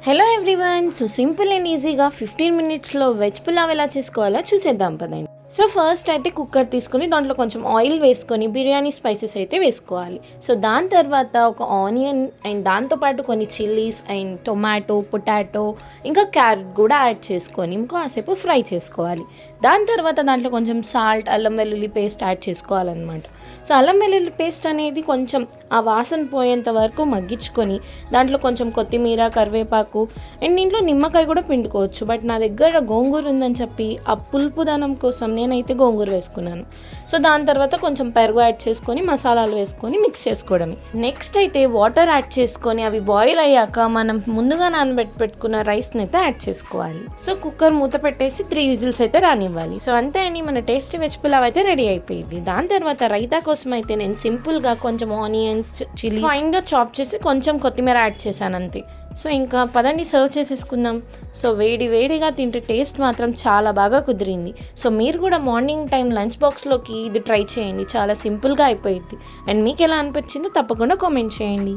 Hello everyone. So simple and ఈజీగా 15 మినిట్స్లో veg pulao ఎలా చేసుకోవాలో చూసేద్దాం పదండి. సో ఫస్ట్ అయితే కుక్కర్ తీసుకొని దాంట్లో కొంచెం ఆయిల్ వేసుకొని బిర్యానీ స్పైసెస్ అయితే వేసుకోవాలి. సో దాని తర్వాత ఒక ఆనియన్ అండ్ దాంతోపాటు కొన్ని చిల్లీస్ అండ్ టొమాటో, పొటాటో ఇంకా క్యారెట్ కూడా యాడ్ చేసుకొని కాసేపు ఫ్రై చేసుకోవాలి. దాని తర్వాత దాంట్లో కొంచెం సాల్ట్, అల్లం వెల్లుల్లి పేస్ట్ యాడ్ చేసుకోవాలన్నమాట. సో అల్లం వెల్లుల్లి పేస్ట్ అనేది కొంచెం ఆ వాసన పోయేంత వరకు మగ్గించుకొని దాంట్లో కొంచెం కొత్తిమీర, కరివేపాకు అండ్ దీంట్లో నిమ్మకాయ కూడా పిండుకోవచ్చు. బట్ నా దగ్గర గోంగూర ఉందని చెప్పి ఆ పులుపుదనం కోసం నేనైతే గోంగూర వేసుకున్నాను. సో దాని తర్వాత కొంచెం పెరుగు యాడ్ చేసుకొని మసాలాలు వేసుకొని మిక్స్ చేసుకోవడమే. నెక్స్ట్ అయితే వాటర్ యాడ్ చేసుకొని అవి బాయిల్ అయ్యాక మనం ముందుగా పెట్టుకున్న రైస్ని అయితే యాడ్ చేసుకోవాలి. సో కుక్కర్ మూత పెట్టేసి 3 విజిల్స్ అయితే రానివ్వాలి. సో అంతే అండి, మన టేస్టీ వెజ్ పులావ్ అయితే రెడీ అయిపోయింది. దాని తర్వాత రైతా కోసం అయితే నేను సింపుల్గా కొంచెం ఆనియన్స్, చిల్లీ ఫైన్గా చాప్ చేసి కొంచెం కొత్తిమీర యాడ్ చేశాను అంతే. సో ఇంకా పదండి సర్వ్ చేసేసుకుందాం. సో వేడిగా తింటే టేస్ట్ మాత్రం చాలా బాగా కుదిరింది. సో మీరు కూడా మార్నింగ్ టైం లంచ్ బాక్స్లోకి ఇది ట్రై చేయండి, చాలా సింపుల్గా అయిపోయింది. అండ్ మీకు ఎలా అనిపించిందో తప్పకుండా కామెంట్ చేయండి.